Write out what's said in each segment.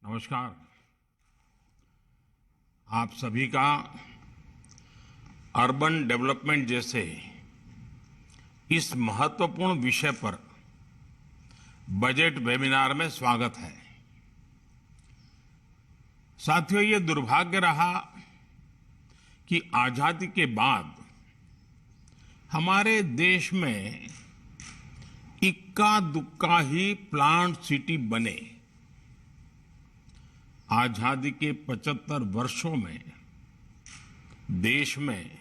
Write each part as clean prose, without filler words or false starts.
नमस्कार। आप सभी का अर्बन डेवलपमेंट जैसे इस महत्वपूर्ण विषय पर बजट वेबिनार में स्वागत है। साथियों, ये दुर्भाग्य रहा कि आजादी के बाद हमारे देश में इक्का दुक्का ही प्लांट सिटी बने। आजादी के 75 वर्षों में देश में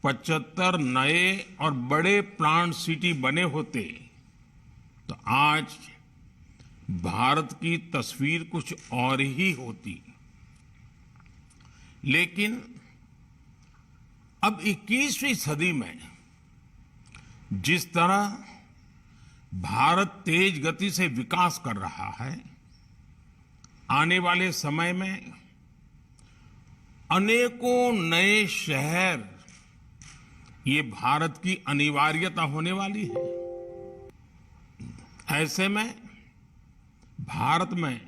75 नए और बड़े प्लांट सिटी बने होते तो आज भारत की तस्वीर कुछ और ही होती। लेकिन अब 21वीं सदी में जिस तरह भारत तेज गति से विकास कर रहा है, आने वाले समय में अनेकों नए शहर ये भारत की अनिवार्यता होने वाली है। ऐसे में भारत में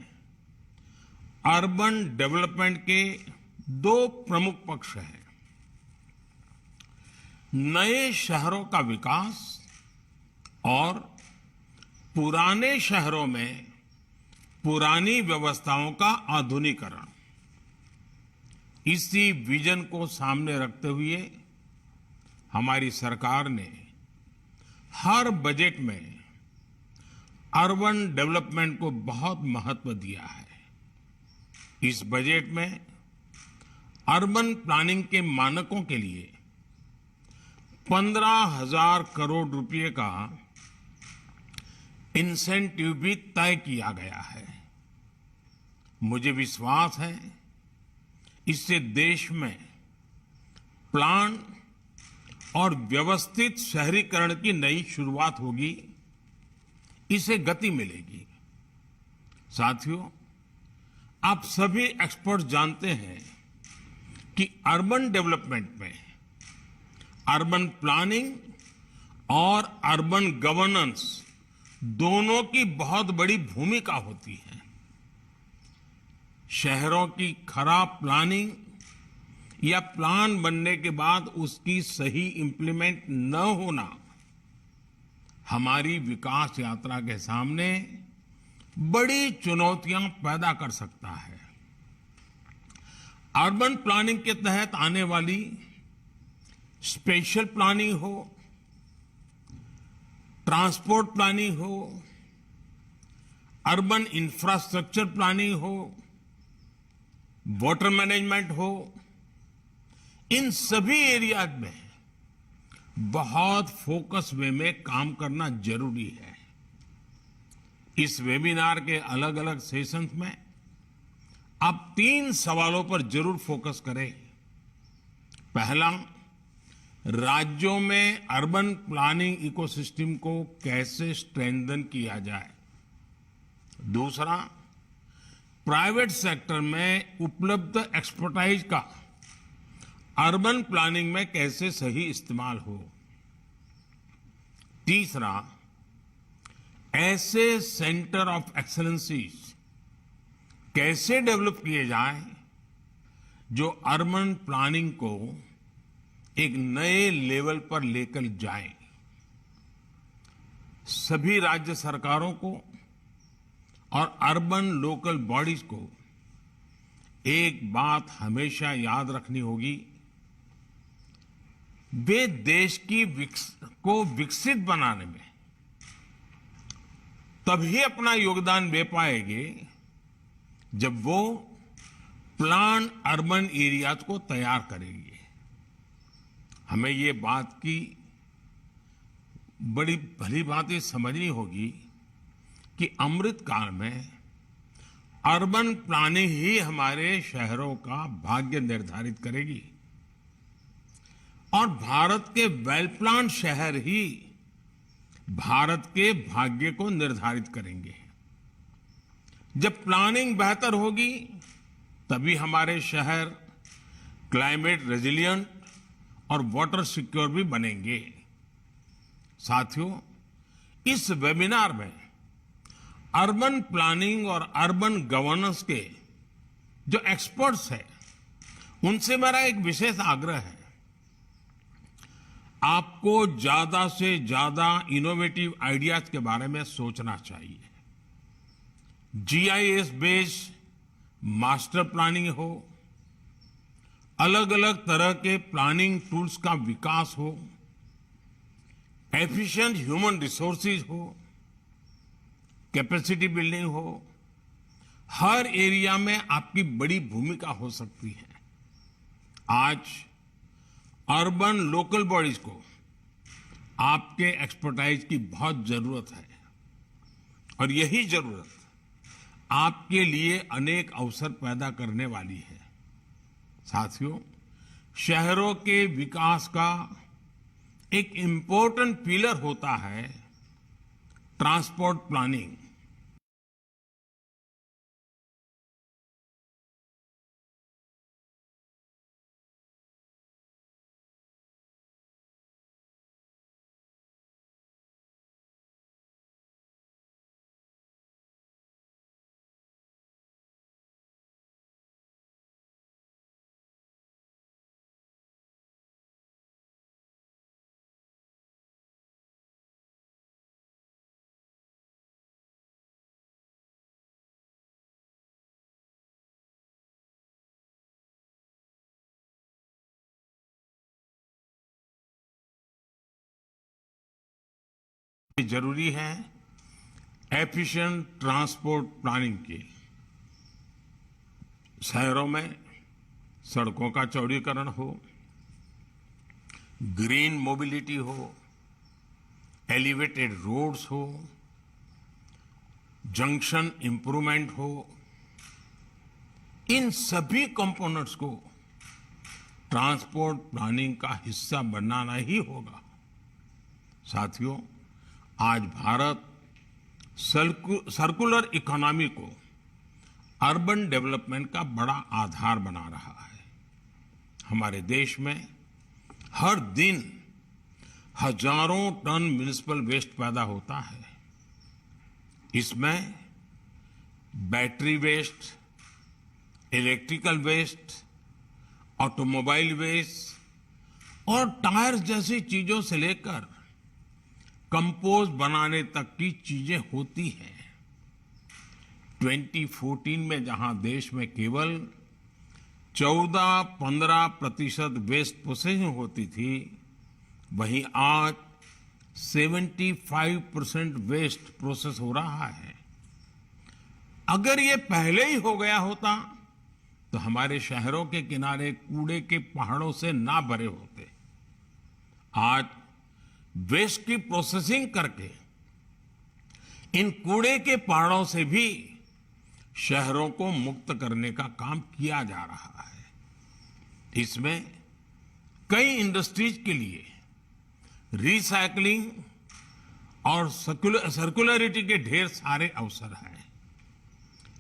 अर्बन डेवलपमेंट के दो प्रमुख पक्ष हैं। नए शहरों का विकास और पुराने शहरों में पुरानी व्यवस्थाओं का आधुनिकीकरण। इसी विजन को सामने रखते हुए हमारी सरकार ने हर बजट में अर्बन डेवलपमेंट को बहुत महत्व दिया है। इस बजट में अर्बन प्लानिंग के मानकों के लिए 15,000 करोड़ रुपए का इंसेंटिव भी तय किया गया है। मुझे विश्वास है इससे देश में प्लान और व्यवस्थित शहरीकरण की नई शुरुआत होगी, इसे गति मिलेगी। साथियों, आप सभी एक्सपर्ट जानते हैं कि अर्बन डेवलपमेंट में अर्बन प्लानिंग और अर्बन गवर्नेंस दोनों की बहुत बड़ी भूमिका होती है। शहरों की खराब प्लानिंग या प्लान बनने के बाद उसकी सही इंप्लीमेंट न होना हमारी विकास यात्रा के सामने बड़ी चुनौतियां पैदा कर सकता है। अर्बन प्लानिंग के तहत आने वाली स्पेशल प्लानिंग हो, ट्रांसपोर्ट प्लानिंग हो, अर्बन इंफ्रास्ट्रक्चर प्लानिंग हो, वाटर मैनेजमेंट हो, इन सभी एरियाज में बहुत फोकस वे में काम करना जरूरी है। इस वेबिनार के अलग अलग सेशंस में आप 3 सवालों पर जरूर फोकस करें। पहला, राज्यों में अर्बन प्लानिंग इकोसिस्टम को कैसे स्ट्रेंथन किया जाए। दूसरा, प्राइवेट सेक्टर में उपलब्ध एक्सपर्टाइज का अर्बन प्लानिंग में कैसे सही इस्तेमाल हो। तीसरा, ऐसे सेंटर ऑफ एक्सीलेंसीज कैसे डेवलप किए जाए जो अर्बन प्लानिंग को एक नए लेवल पर लेकर जाए। सभी राज्य सरकारों को और अर्बन लोकल बॉडीज को एक बात हमेशा याद रखनी होगी, वे देश को विकसित बनाने में तभी अपना योगदान दे पाएंगे जब वो प्लान अर्बन एरियाज को तैयार करेंगे। हमें ये बात की बड़ी भली बातें समझनी होगी कि अमृत काल में अर्बन प्लानिंग ही हमारे शहरों का भाग्य निर्धारित करेगी और भारत के वेल प्लान शहर ही भारत के भाग्य को निर्धारित करेंगे। जब प्लानिंग बेहतर होगी तभी हमारे शहर क्लाइमेट रेजिलिएंट और वाटर सिक्योर भी बनेंगे। साथियों, इस वेबिनार में अर्बन प्लानिंग और अर्बन गवर्नेंस के जो एक्सपर्ट्स हैं, उनसे मेरा एक विशेष आग्रह है। आपको ज्यादा से ज्यादा इनोवेटिव आइडियाज के बारे में सोचना चाहिए। जीआईएस बेस्ड मास्टर प्लानिंग हो, अलग अलग तरह के प्लानिंग टूल्स का विकास हो, एफिशिएंट ह्यूमन रिसोर्सेज हो, कैपेसिटी बिल्डिंग हो, हर एरिया में आपकी बड़ी भूमिका हो सकती है। आज अर्बन लोकल बॉडीज को आपके एक्सपर्टाइज की बहुत जरूरत है और यही जरूरत आपके लिए अनेक अवसर पैदा करने वाली है। साथियों, शहरों के विकास का एक इंपॉर्टेंट पिलर होता है ट्रांसपोर्ट प्लानिंग। जरूरी है एफिशिएंट ट्रांसपोर्ट प्लानिंग की। शहरों में सड़कों का चौड़ीकरण हो, ग्रीन मोबिलिटी हो, एलिवेटेड रोड्स हो, जंक्शन इंप्रूवमेंट हो, इन सभी कंपोनेंट्स को ट्रांसपोर्ट प्लानिंग का हिस्सा बनाना ही होगा। साथियों, आज भारत सर्कुलर इकोनॉमी को अर्बन डेवलपमेंट का बड़ा आधार बना रहा है। हमारे देश में हर दिन हजारों टन म्युनिसिपल वेस्ट पैदा होता है। इसमें battery waste, electrical waste, automobile waste और टायर जैसी चीजों से लेकर कंपोस्ट बनाने तक की चीजें होती हैं। 2014 में जहां देश में केवल 14-15% वेस्ट प्रोसेसिंग होती थी, वहीं आज 75% वेस्ट प्रोसेस हो रहा है। अगर ये पहले ही हो गया होता तो हमारे शहरों के किनारे कूड़े के पहाड़ों से ना भरे होते। आज वेस्ट की प्रोसेसिंग करके इन कूड़े के पहाड़ों से भी शहरों को मुक्त करने का काम किया जा रहा है। इसमें कई इंडस्ट्रीज के लिए रिसाइकलिंग और सर्कुलरिटी के ढेर सारे अवसर हैं।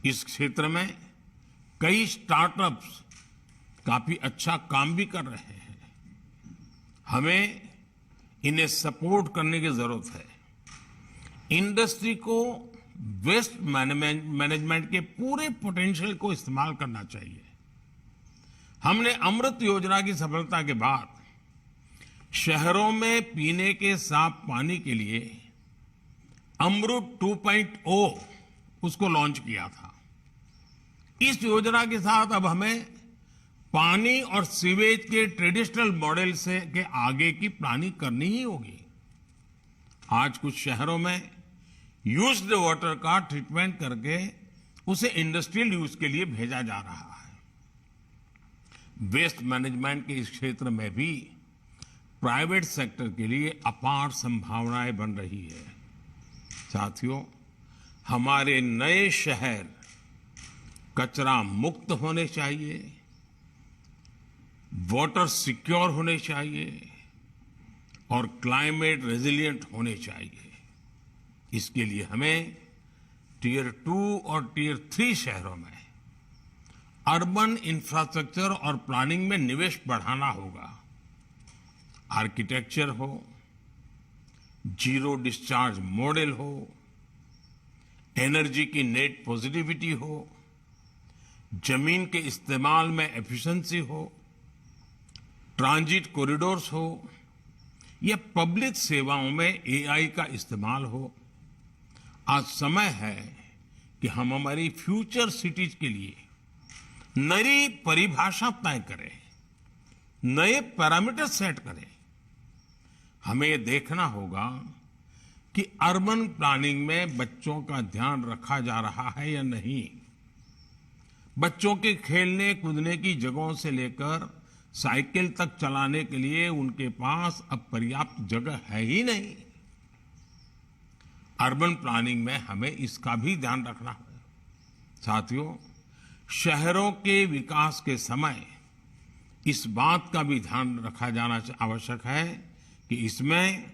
इस क्षेत्र में कई स्टार्टअप्स काफी अच्छा काम भी कर रहे हैं। हमें इन्हें सपोर्ट करने की जरूरत है। इंडस्ट्री को वेस्ट मैनेजमेंट के पूरे पोटेंशियल को इस्तेमाल करना चाहिए। हमने अमृत योजना की सफलता के बाद शहरों में पीने के साफ पानी के लिए अमृत 2.0 उसको लॉन्च किया था। इस योजना के साथ अब हमें पानी और सीवेज के ट्रेडिशनल मॉडल से के आगे की प्लानिंग करनी ही होगी। आज कुछ शहरों में यूज्ड वाटर का ट्रीटमेंट करके उसे इंडस्ट्रियल यूज के लिए भेजा जा रहा है। वेस्ट मैनेजमेंट के इस क्षेत्र में भी प्राइवेट सेक्टर के लिए अपार संभावनाएं बन रही है। साथियों, हमारे नए शहर कचरा मुक्त होने चाहिए, वाटर सिक्योर होने चाहिए और क्लाइमेट रेजिलिएंट होने चाहिए। इसके लिए हमें टियर 2 और टियर 3 शहरों में अर्बन इंफ्रास्ट्रक्चर और प्लानिंग में निवेश बढ़ाना होगा। आर्किटेक्चर हो, जीरो डिस्चार्ज मॉडल हो, एनर्जी की नेट पॉजिटिविटी हो, जमीन के इस्तेमाल में एफिशिएंसी हो, ट्रांजिट कॉरिडोर्स हो या पब्लिक सेवाओं में एआई का इस्तेमाल हो। आज समय है कि हम हमारी फ्यूचर सिटीज के लिए नई परिभाषा तय करें, नए पैरामीटर सेट करें। हमें ये देखना होगा कि अर्बन प्लानिंग में बच्चों का ध्यान रखा जा रहा है या नहीं। बच्चों के खेलने कूदने की जगहों से लेकर साइकिल तक चलाने के लिए उनके पास अब पर्याप्त जगह है ही नहीं। अर्बन प्लानिंग में हमें इसका भी ध्यान रखना है। साथियों, शहरों के विकास के समय इस बात का भी ध्यान रखा जाना आवश्यक है कि इसमें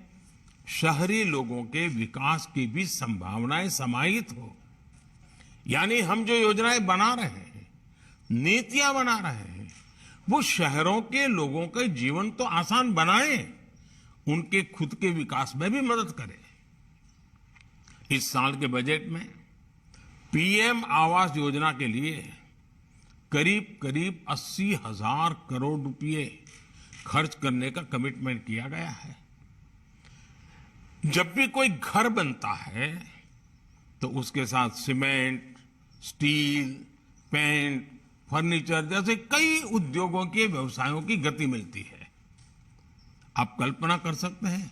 शहरी लोगों के विकास की भी संभावनाएं समाहित हो। यानी हम जो योजनाएं बना रहे हैं, नीतियां बना रहे हैं, वो शहरों के लोगों के जीवन तो आसान बनाएं, उनके खुद के विकास में भी मदद करें। इस साल के बजट में पीएम आवास योजना के लिए करीब 80,000 करोड़ रुपए खर्च करने का कमिटमेंट किया गया है। जब भी कोई घर बनता है तो उसके साथ सीमेंट, स्टील, पेंट, फर्नीचर जैसे कई उद्योगों के व्यवसायों की गति मिलती है। आप कल्पना कर सकते हैं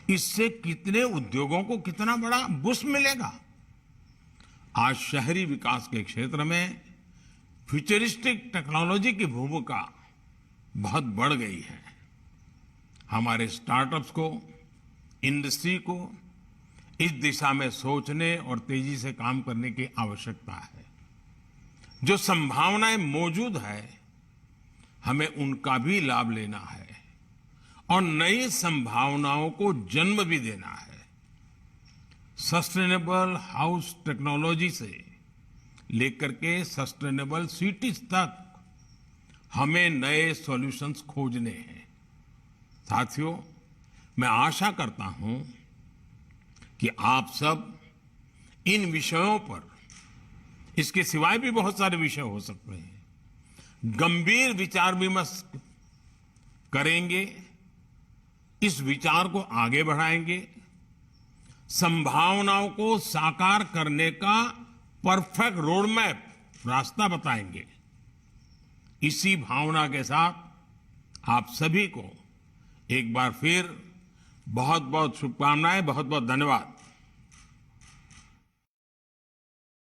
इससे कितने उद्योगों को कितना बड़ा बूस्ट मिलेगा। आज शहरी विकास के क्षेत्र में फ्यूचरिस्टिक टेक्नोलॉजी की भूमिका बहुत बढ़ गई है। हमारे स्टार्टअप्स को, इंडस्ट्री को इस दिशा में सोचने और तेजी से काम करने की आवश्यकता है। जो संभावनाएं मौजूद है, हमें उनका भी लाभ लेना है और नई संभावनाओं को जन्म भी देना है। सस्टेनेबल हाउस टेक्नोलॉजी से लेकर के सस्टेनेबल सिटीज तक हमें नए सॉल्यूशंस खोजने हैं। साथियों, मैं आशा करता हूं कि आप सब इन विषयों पर, इसके सिवाय भी बहुत सारे विषय हो सकते हैं, गंभीर विचार विमर्श करेंगे, इस विचार को आगे बढ़ाएंगे, संभावनाओं को साकार करने का परफेक्ट रोड मैप, रास्ता बताएंगे। इसी भावना के साथ आप सभी को एक बार फिर बहुत बहुत शुभकामनाएं, बहुत बहुत धन्यवाद।